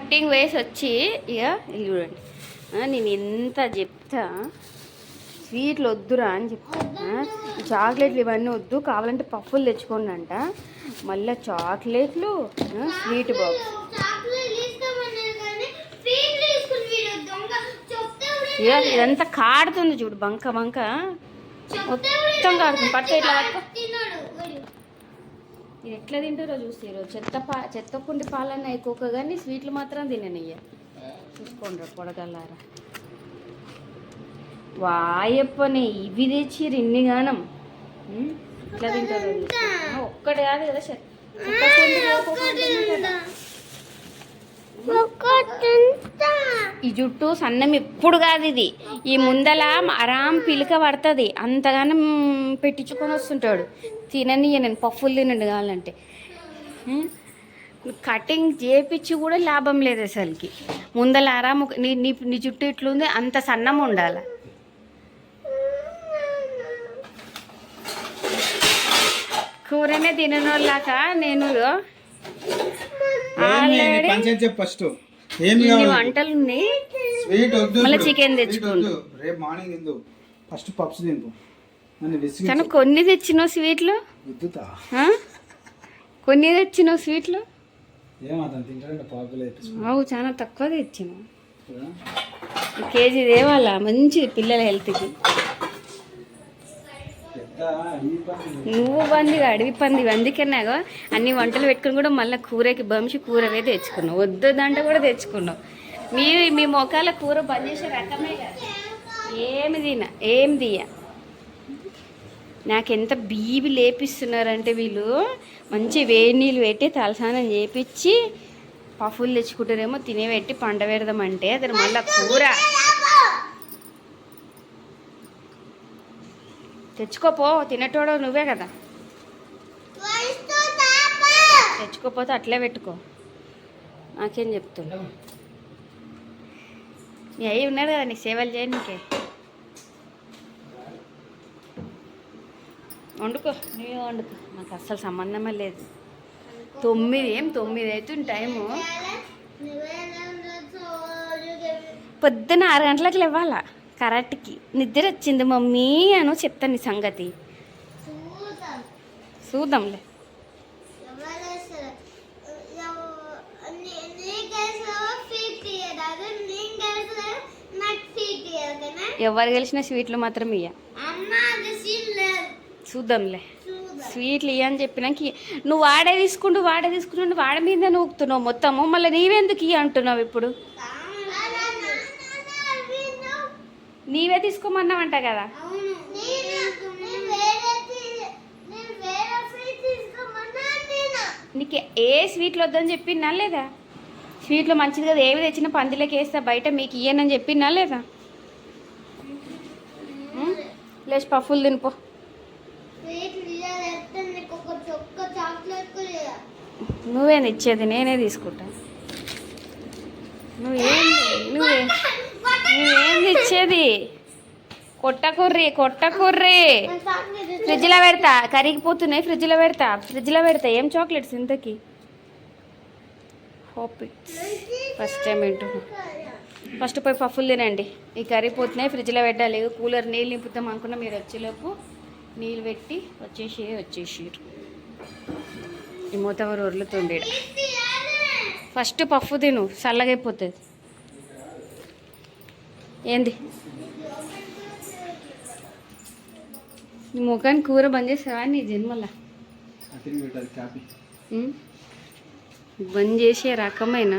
Cutting వేసి వచ్చి ఇక ఇది చూడండి, నేను ఎంత చెప్తా స్వీట్లు వద్దురా అని చెప్తా. చాక్లెట్లు ఇవన్నీ వద్దు, కావాలంటే పఫ్ఫులు తెచ్చుకోండి అంట. మళ్ళీ చాక్లెట్లు, స్వీట్ బాక్స్. ఇదంతా కాడుతుంది చూడు, బంక బంక మొత్తం కాడుతుంది. పట్టు ఇట్లా పట్టుకో. ఇది ఎట్లా తింటారో చూస్తే ఈరోజు చెత్త పుండి పాలన్న ఎక్కువ, కానీ స్వీట్లు మాత్రం తిననయ్య. చూసుకోండి పొడగల్లారా, వాయప్పని ఇవి తెచ్చిర్రు ఇన్ని గానం. ఎట్లా తింటారో ఒక్కటి కాదు కదా, ఈ జుట్టు సన్నం ఎప్పుడు కాదు ఇది. ఈ ముందల ఆరాం పిలక పడుతుంది, అంతగానం పెట్టించుకొని వస్తుంటాడు. తిననియ నేను పఫ్ఫులు తినండి కావాలంటే. కటింగ్ చేపించి కూడా లాభం లేదు అసలుకి. ముందల ఆరాము నీ జుట్టు ఇట్లుంది, అంత సన్నం ఉండాలి. కూరనే తిననోళ్ళాక నేను ఫస్ట్ వంటలు ఉన్నాయి, మళ్ళీ చికెన్ తెచ్చుకోండి. రేపు మార్నింగ్ తిందు, ఫస్ట్ పప్స్ తింపు. కానీ కొన్ని తెచ్చినావు స్వీట్లు, కొన్ని తెచ్చినావు స్వీట్లు. అవు చాలా తక్కువ తెచ్చినావు. కేజీ తేవాలా, మంచిది పిల్లల హెల్త్కి. నువ్వు పందిగా అడవి పంది, అందుకన్నాగా అన్ని వంటలు పెట్టుకుని కూడా మళ్ళీ కూరకి బంచి కూరవే తెచ్చుకున్నావు. వద్దంటే కూడా తెచ్చుకున్నావు. మీ మొఖాల కూర బంద్ చేసే రకమే కదా. ఏం తీయ నాకెంత బీబీ లేపిస్తున్నారంటే వీళ్ళు. మంచి వేడి నీళ్ళు పెట్టి తలస్నానం చేపించి పఫులు తెచ్చుకుంటారేమో, తినేపెట్టి పండ పెడదామంటే అది మళ్ళీ కూర. తెచ్చుకోపో, తినేటోడు నువ్వే కదా. తెచ్చుకోపోతే అట్లే పెట్టుకో, నాకేం చెప్తున్నా. నీ అయ్యి ఉన్నాడు కదా నీకు సేవలు చేయడానికే. వండుకో, నువ్వే వండుకో, నాకు అస్సలు సంబంధమే లేదు. 9 అవుతుంది టైము. పొద్దున 6 గంటలకు లేవాలా కరెక్ట్కి. నిద్ర వచ్చింది మమ్మీ అను చెప్తాను నీ సంగతి. చూద్దాంలే. ఎవరు గెలిచిన స్వీట్లు మాత్రం ఇయ్య. చూద్దాంలే. స్వీట్లు ఇయ్య అని చెప్పినాక నువ్వు వాడే తీసుకుంటూ వాడి మీద నూకుతున్నావు మొత్తము. మళ్ళీ నీవెందుకు ఇయ్య అంటున్నావు ఇప్పుడు? నీవే తీసుకోమన్నావంట కదా. నీకు ఏ స్వీట్లు వద్దని చెప్పినా లేదా? స్వీట్లు మంచిది కదా, ఏవి తెచ్చినా పందిలోకి వేస్తా, బయట మీకు ఇయ్యనని చెప్పినా లేదా? లేచి పఫ్ఫులు తినిపో. నువ్వేంది ఇచ్చేది? నేనే తీసుకుంటా. నువ్వేంది ఇచ్చేది? కొట్టకుర్రి. ఫ్రిడ్జ్లో పెడతా, కరిగిపోతున్నాయి. ఫ్రిడ్జ్లో పెడతా. ఏం చాక్లెట్స్ ఇంతకీ? హాపిట్స్. ఫస్ట్ టైం వింటున్నా. ఫస్ట్ పోయి పఫ్ఫులు తినండి. ఈ కరిగిపోతున్నాయి, ఫ్రిడ్జ్లో పెట్టాలి. కూలర్ నీళ్ళు నింపుతాం అనుకున్నా, మీరు వచ్చేలోపు నీళ్ళు పెట్టి వచ్చేసిరు. ఈ మూతవరు వరులుతుండే. ఫస్ట్ పఫ్ఫు తిను, చల్లగైపోతుంది. ఏంది నీ ముఖానికి కూర బంద్ చేసావా నీ జన్మలా? బంద్ చేసే రకమైన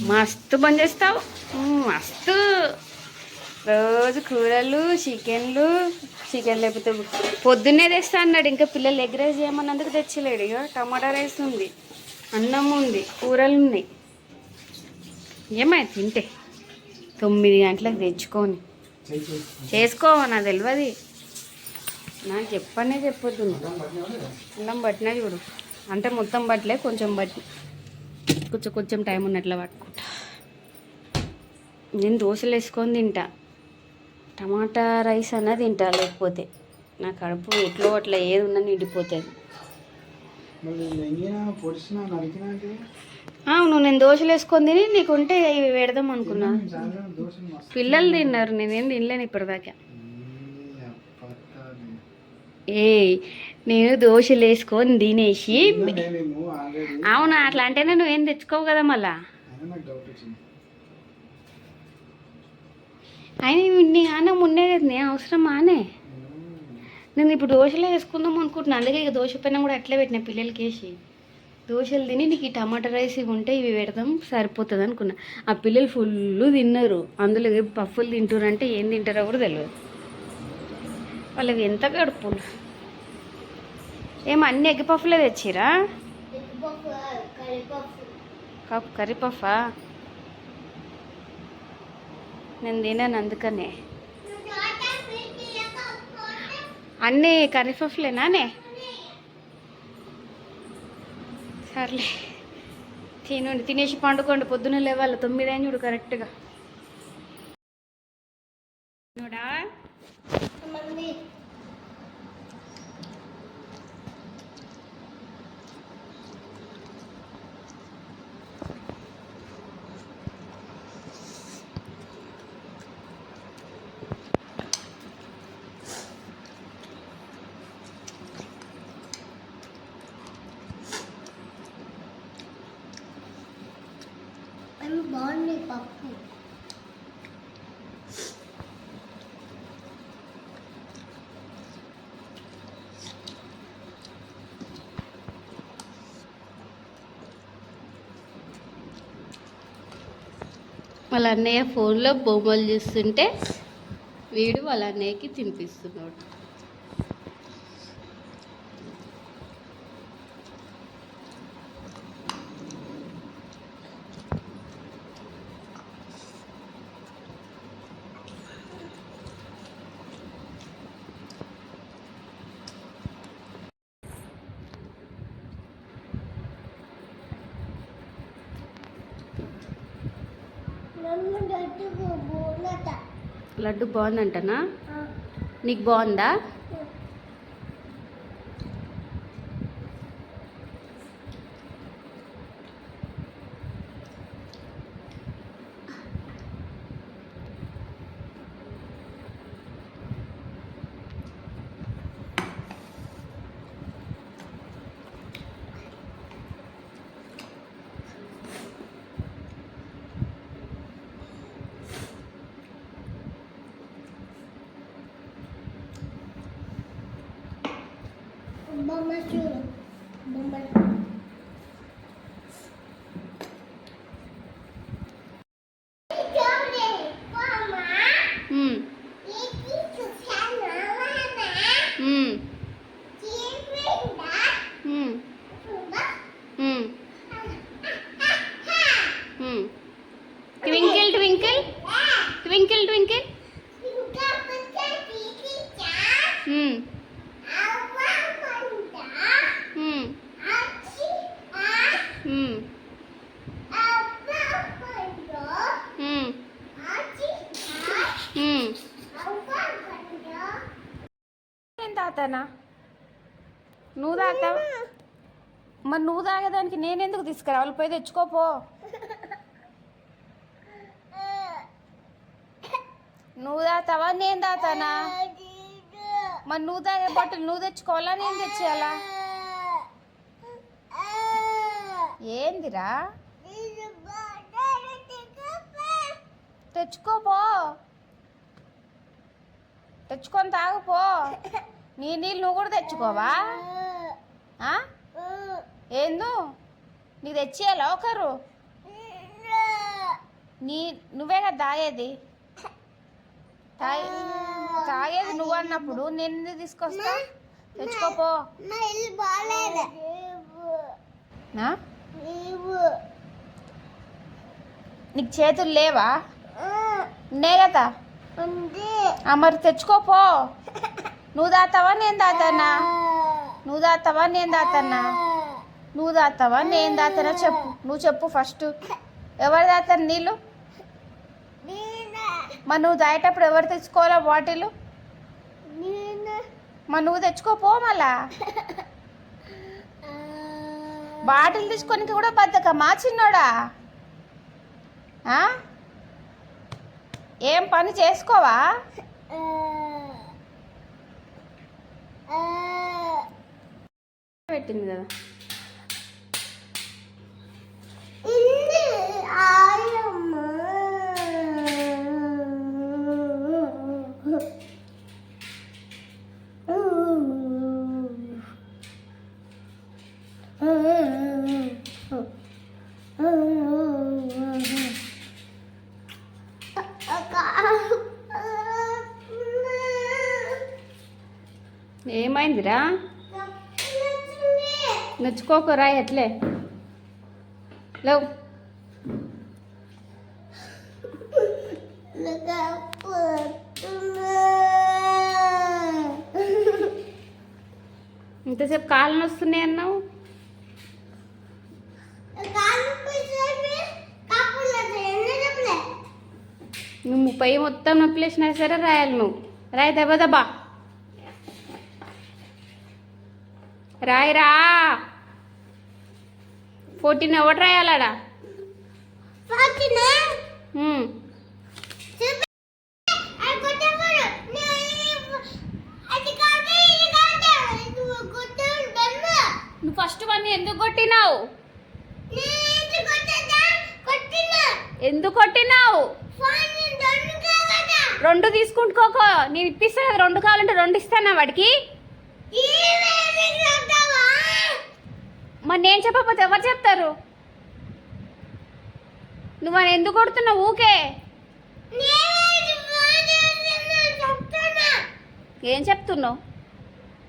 మస్తు బంద్ చేస్తావు. మస్తు రోజు కూరలు, చికెన్ లేకపోతే పొద్దున్నే తెస్తా అన్నాడు. ఇంకా పిల్లలు ఎగ్ రైస్ చేయమన్నందుకు తెచ్చలేడు. ఇక టమాటా రైస్ ఉంది, అన్నం ఉంది, కూరలు ఉన్నాయి. ఏమై తింటే 9 గంటలకు తెచ్చుకొని చేసుకో. నాకు తెలియదు, నాకు చెప్పొద్దు. అల్లం పట్టినా చూడు, అంటే మొత్తం పట్టలే, కొంచెం బట్టి కొంచెం టైం ఉన్నట్లా పట్టుకుంటా. నేను దోశలు వేసుకొని తింటా, టమాటా రైస్ అన్నా తింటా. లేకపోతే నా కడుపు ఎట్లో అట్లా ఏది ఉన్నా నిండిపోతుంది. మళ్ళీ నెంగినా పొడిచినా నరికినా అంటే అవును, నేను దోశలు వేసుకొని తిని నీకుంటే ఇవి పెడదాం అనుకున్నా. చాలా దోశలు మస్తు పిల్లలు తిన్నారు, నేనేం తినలేను ఇప్పటిదాకా. అప్పత్తాలి. ఏ నేను దోశలు వేసుకొని తినేసి మేము ఆల్రెడీ అవునా, అట్లా అంటేనే నువ్వేం తెచ్చుకోవు కదా మళ్ళా. అయినా నాకు డౌట్ వచ్చింది. అయినా నీ అన్నం ఉన్నే కదా, నే అవసరమానే. నేను ఇప్పుడు దోశలే వేసుకుందాం అనుకుంటున్నాను, అందుకే ఇక దోశ పైన కూడా అట్లే పెట్టిన పిల్లలకి వేసి. దోశలు తిని నీకు ఈ టమాటా రైస్ ఇవి ఉంటే ఇవి పెడదాం సరిపోతుంది అనుకున్నా. ఆ పిల్లలు ఫుల్ తిన్నారు, అందులో పఫ్ఫులు తింటారంటే ఏం తింటారో కూడా తెలియదు. వాళ్ళకి ఎంత గడుపులు. ఏమో అన్ని ఎగ్ పఫ్లే తెచ్చిరా? కర్రీ పఫా? నేను తినాను అందుకనే. అన్నీ కర్రీ పఫ్లేనానే? సర్లే తినండి, తినేసి పండుకోండి, పొద్దున్న లేవాలి 9 అయింది చూడు కరెక్ట్గా. చూడా బాగుంది పప్పు. వాళ్ళ అన్నయ్య ఫోన్లో బొమ్మలు చూస్తుంటే వీడు వాళ్ళ అన్నయ్యకి తినిపిస్తున్నాడు. లడ్డు బాగుందంటనా? నీకు బాగుందా? బొమ్మ చూడు, బొమ్మ ట్వింకిల్ ట్వింకిల్ ట్వింకిల్ ట్వింకిల్. ఏం తాతానా? నువ్వు తాగుతావా? మరి నువ్వు తాగేదానికి నేనెందుకు తీసుకురావాలి? పోయి తెచ్చుకోపో. నువ్వు తాగుతావా నేను తాతానా? మరి నువ్వు తాగే బాటిల్ నువ్వు తెచ్చుకోవాలా నేను తెచ్చేయాలా? ఏందిరా? తెచ్చుకోపో, తెచ్చుకొని తాగుపో. నీ నీళ్ళు నువ్వు కూడా తెచ్చుకోవా? ఏందు నీకు తెచ్చేయాలా ఒకరు? నువ్వే కదా తాగేది, తాగేది నువ్వు అన్నప్పుడు నేను ఎందుకు తీసుకొస్తా? తెచ్చుకోపో. నీకు చేతులు లేవా? నే కదా, మరి తెచ్చుకోపో. నువ్వు తాతావా నేను తాతానా? నువ్వు తాతావా నేను తాతానా? నువ్వు తాతావా నేను తాతానా? చెప్పు, నువ్వు చెప్పు ఫస్ట్. ఎవరు తాతారు నీళ్ళు? మరి నువ్వు తాగేటప్పుడు ఎవరు తెచ్చుకోవాలా బాటిల్? మరి నువ్వు తెచ్చుకోపో మళ్ళా. బాటిల్ తీసుకొని కూడా బద్దకమా చిన్నోడా? ఏం పని చేసుకోవా? పెట్టింది కదా. ఏమైందిరా? నచ్చుకోకురా ఎట్లే లేవు. ఇంతసేపు కాళ్ళు నొస్తున్నాయి అన్నావు. నువ్వు 30 మొత్తం నొప్పిలేసినా సరే రాయాలి. నువ్వు రాయి దెబ్బ దెబ్బా రాయిరా. 14 ఎవరు రాయాలడా? నువ్వు ఫస్ట్ వన్ ఎందుకు కొట్టినావు? ఎందుకు కొట్టినావు? 2 తీసుకుంటుకోకో. నేను ఇప్పిస్తా కదా, 2 కావాలంటే 2 ఇస్తానా వాడికి? మరి నేను చెప్పకపోతే ఎవరు చెప్తారు? నువ్వు అని ఎందుకు కొడుతున్నావు ఊకే? ఏం చెప్తున్నావు?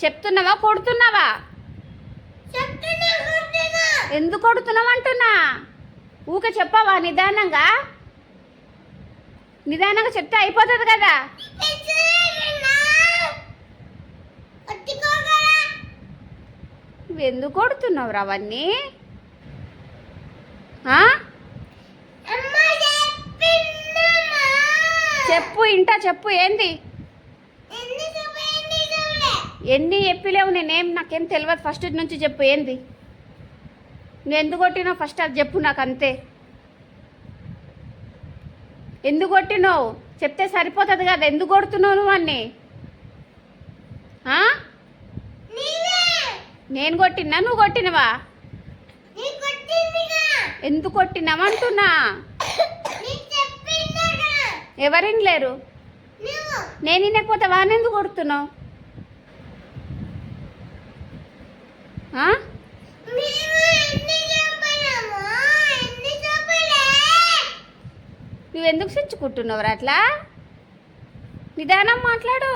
చెప్తున్నావా కొడుతున్నావా? ఎందుకు కొడుతున్నావు అంటున్నా. ఊకే చెప్పవా? నిదానంగా చెప్తే అయిపోతుంది కదా. నువ్వు ఎందుకు కొడుతున్నావు అవన్నీ? చెప్పు ఇంటా చెప్పు. ఏంది ఎన్ని చెప్పలేవు? నాకేం తెలియదు. ఫస్ట్ నుంచి చెప్పు. ఏంది నువ్వు ఎందుకు కొట్టినావు? ఫస్ట్ అది చెప్పు నాకు, అంతే. ఎందుకు కొట్టినావు చెప్తే సరిపోతుంది కదా. ఎందుకు కొడుతున్నావు నువ్వు అన్నీ? నేను కొట్టినా నువ్వు కొట్టినవా? ఎందుకు కొట్టినావు అంటున్నా. ఎవరిని లేరు? నేను వినకపోతే వానెందుకు కొడుతున్నావు? నువ్వెందుకు సిచ్చుకుంటున్నావు అట్లా? నిదానం మాట్లాడు.